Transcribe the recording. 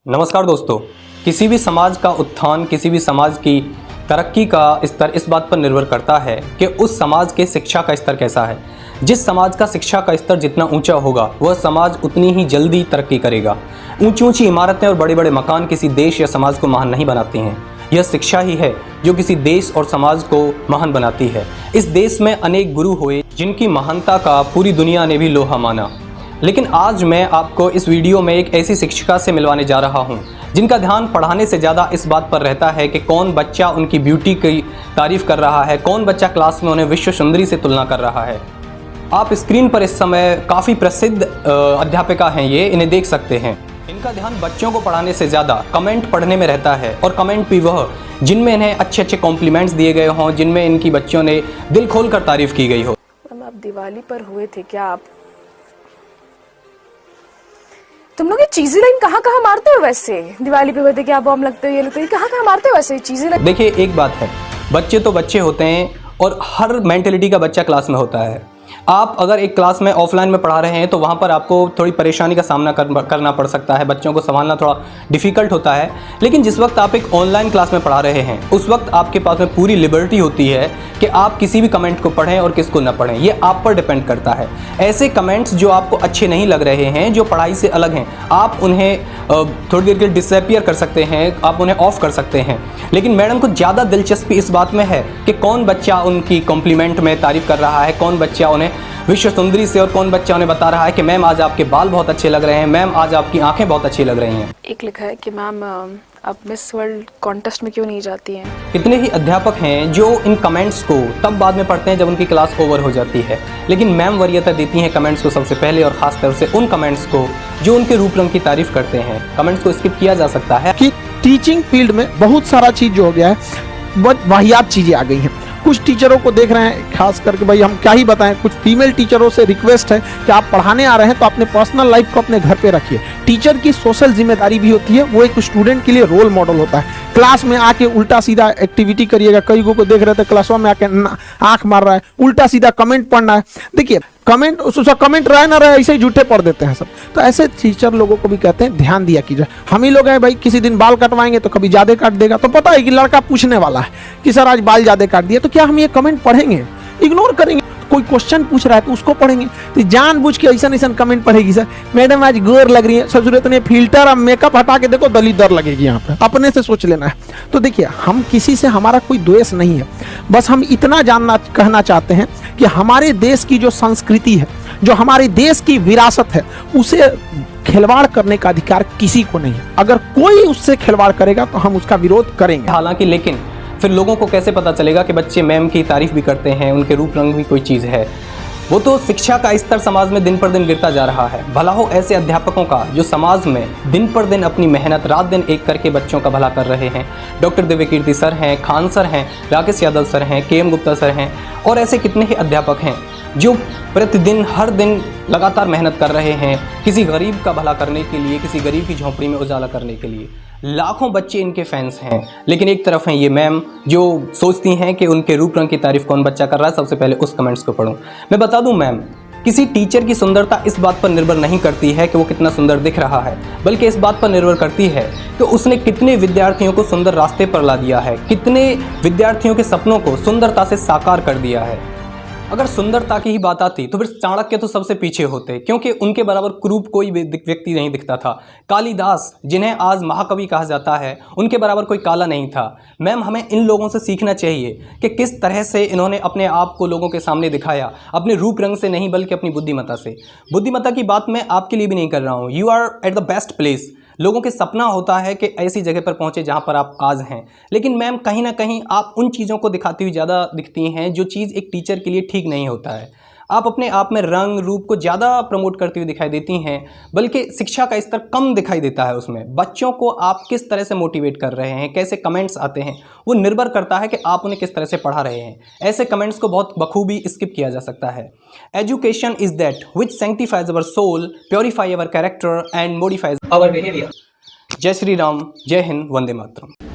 नमस्कार दोस्तों। किसी भी समाज का उत्थान, किसी भी समाज की तरक्की का स्तर इस बात पर निर्भर करता है कि उस समाज के शिक्षा का स्तर कैसा है। जिस समाज का शिक्षा का स्तर जितना ऊंचा होगा वह समाज उतनी ही जल्दी तरक्की करेगा। ऊंची ऊंची इमारतें और बड़े बड़े मकान किसी देश या समाज को महान नहीं बनाती हैं। यह शिक्षा ही है जो किसी देश और समाज को महान बनाती है। इस देश में अनेक गुरु हुए जिनकी महानता का पूरी दुनिया ने भी लोहा माना, लेकिन आज मैं आपको इस वीडियो में एक ऐसी शिक्षिका से मिलवाने जा रहा हूं जिनका ध्यान पढ़ाने से ज़्यादा इस बात पर रहता है कि कौन बच्चा उनकी ब्यूटी की तारीफ़ कर रहा है, कौन बच्चा क्लास में उन्हें विश्व सुंदरी से तुलना कर रहा है। आप स्क्रीन पर इस समय काफ़ी प्रसिद्ध अध्यापिका हैं, ये इन्हें देख सकते हैं। इनका ध्यान बच्चों को पढ़ाने से ज़्यादा कमेंट पढ़ने में रहता है, और कमेंट भी वह जिनमें इन्हें अच्छे अच्छे कॉम्प्लीमेंट्स दिए गए हों, जिनमें इनकी बच्चों ने दिल खोल कर तारीफ़ की गई हो। आप दिवाली पर हुए थे क्या? आप तुम लोग ये चीजें लाइन कहाँ कहाँ मारते हो? वैसे दिवाली पे होते क्या बॉम्ब लगते हो, ये लगते हो, कहाँ कहाँ मारते हो वैसे चीजें लाइन? देखिए, एक बात है, बच्चे तो बच्चे होते हैं और हर मेंटेलिटी का बच्चा क्लास में होता है। आप अगर एक क्लास में ऑफलाइन में पढ़ा रहे हैं तो वहाँ पर आपको थोड़ी परेशानी का सामना करना पड़ सकता है, बच्चों को संभालना थोड़ा डिफ़िकल्ट होता है। लेकिन जिस वक्त आप एक ऑनलाइन क्लास में पढ़ा रहे हैं उस वक्त आपके पास में पूरी लिबर्टी होती है कि आप किसी भी कमेंट को पढ़ें और किसको न पढ़ें, ये आप पर डिपेंड करता है। ऐसे कमेंट्स जो आपको अच्छे नहीं लग रहे हैं, जो पढ़ाई से अलग हैं, आप उन्हें थोड़ी देर के लिए डिसअपीयर कर सकते हैं, आप उन्हें ऑफ कर सकते हैं। लेकिन मैडम को ज़्यादा दिलचस्पी इस बात में है कि कौन बच्चा उनकी कॉम्प्लीमेंट में तारीफ़ कर रहा है, कौन बच्चा उन्हें विश्व सुंदरी से, और कौन बच्चा उन्हें बता रहा है कि मैम आज आपके बाल बहुत अच्छे लग रहे हैं, मैम आज आपकी आंखें बहुत अच्छी लग रही हैं। एक लिखा है कि मैम आप मिस वर्ल्ड कॉन्टेस्ट में क्यों नहीं जाती हैं? कितने ही अध्यापक हैं जो इन कमेंट्स को तब बाद में पढ़ते हैं जब उनकी क्लास ओवर हो जाती है, लेकिन मैम वरीयता देती हैं कमेंट्स को सबसे पहले, और ख़ास तौर से उन कमेंट्स को जो उनके रूप रंग की तारीफ़ करते हैं। कमेंट्स को स्किप किया जा सकता है कि टीचिंग फील्ड में बहुत सारा चीज़ जो हो गया है, बहुत वाहियात चीज़ें आ गई हैं। कुछ टीचरों को देख रहे हैं, खास करके भाई हम क्या ही बताएं, कुछ फीमेल टीचरों से रिक्वेस्ट है कि आप पढ़ाने आ रहे हैं तो अपने पर्सनल लाइफ को अपने घर पे रखिए। टीचर की सोशल जिम्मेदारी भी होती है, वो एक स्टूडेंट के लिए रोल मॉडल होता है। क्लास में आके उल्टा सीधा एक्टिविटी करिएगा, कई को देख रहे थे क्लासों में आके आंख मार रहा है, उल्टा सीधा कमेंट पढ़ना है। देखिए कमेंट उसका कमेंट रहे ना रहे, ऐसे ही झूठे पढ़ देते हैं सब। तो ऐसे टीचर लोगों को भी कहते हैं ध्यान दिया कीजिए। हम ही लोग हैं भाई, किसी दिन बाल कटवाएंगे तो कभी ज़्यादा काट देगा, तो पता है कि लड़का पूछने वाला है कि सर आज बाल ज़्यादा काट दिया, तो क्या हम ये कमेंट पढ़ेंगे? इग्नोर करेंगे। कोई क्वेश्चन पूछ रहा है तो उसको पढ़ेंगे, तो जानबूझ के ऐसा ऐसा कमेंट पढ़ेगी, सर मैडम आज गोर लग रही है, सब जरूरत नहीं, फिल्टर और मेकअप हटा के देखो दलीदर लगेगी, यहाँ पे अपने से सोच लेना है। तो देखिए, हम किसी से, हमारा कोई द्वेष नहीं है, बस हम इतना कहना चाहते हैं कि हमारे देश की जो संस्कृति है, जो हमारे देश की विरासत है, उसे खिलवाड़ करने का अधिकार किसी को नहीं है। अगर कोई उससे खिलवाड़ करेगा तो हम उसका विरोध करेंगे। हालांकि लेकिन फिर लोगों को कैसे पता चलेगा कि बच्चे मैम की तारीफ भी करते हैं, उनके रूप रंग भी कोई चीज़ है? वो तो शिक्षा का स्तर समाज में दिन पर दिन गिरता जा रहा है। भला हो ऐसे अध्यापकों का जो समाज में दिन पर दिन अपनी मेहनत रात दिन एक करके बच्चों का भला कर रहे हैं। डॉक्टर दिव्यकीर्ति सर हैं, खान सर हैं, राकेश यादव सर हैं, KM गुप्ता सर हैं, और ऐसे कितने ही अध्यापक हैं जो प्रतिदिन हर दिन लगातार मेहनत कर रहे हैं किसी गरीब का भला करने के लिए, किसी गरीब की झोंपड़ी में उजाला करने के लिए। लाखों बच्चे इनके फैंस हैं, लेकिन एक तरफ हैं ये मैम जो सोचती हैं कि उनके रूप रंग की तारीफ कौन बच्चा कर रहा है, सबसे पहले उस कमेंट्स को पढ़ूं। मैं बता दूं मैम, किसी टीचर की सुंदरता इस बात पर निर्भर नहीं करती है कि वो कितना सुंदर दिख रहा है, बल्कि इस बात पर निर्भर करती है कि उसने कितने विद्यार्थियों को सुंदर रास्ते पर ला दिया है, कितने विद्यार्थियों के सपनों को सुंदरता से साकार कर दिया है। अगर सुंदरता की ही बात आती तो फिर चाणक्य तो सबसे पीछे होते, क्योंकि उनके बराबर क्रूप कोई व्यक्ति नहीं दिखता था। कालिदास, जिन्हें आज महाकवि कहा जाता है, उनके बराबर कोई काला नहीं था। मैम, हमें इन लोगों से सीखना चाहिए कि किस तरह से इन्होंने अपने आप को लोगों के सामने दिखाया, अपने रूप रंग से नहीं बल्कि अपनी बुद्धिमत्ता से। बुद्धिमत्ता की बात मैं आपके लिए भी नहीं कर रहा हूँ, you are at the best place. लोगों के सपना होता है कि ऐसी जगह पर पहुंचे जहां पर आप आज हैं, लेकिन मैम कहीं ना कहीं आप उन चीज़ों को दिखाती हुई ज़्यादा दिखती हैं जो चीज़ एक टीचर के लिए ठीक नहीं होता है। आप अपने आप में रंग रूप को ज़्यादा प्रमोट करती हुई दिखाई देती हैं, बल्कि शिक्षा का स्तर कम दिखाई देता है उसमें। बच्चों को आप किस तरह से मोटिवेट कर रहे हैं, कैसे कमेंट्स आते हैं, वो निर्भर करता है कि आप उन्हें किस तरह से पढ़ा रहे हैं। ऐसे कमेंट्स को बहुत बखूबी स्किप किया जा सकता है। Education is that which sanctifies our soul, purify our character and modifies our behaviour. जय श्री राम, जय हिंद, वंदे मातरम।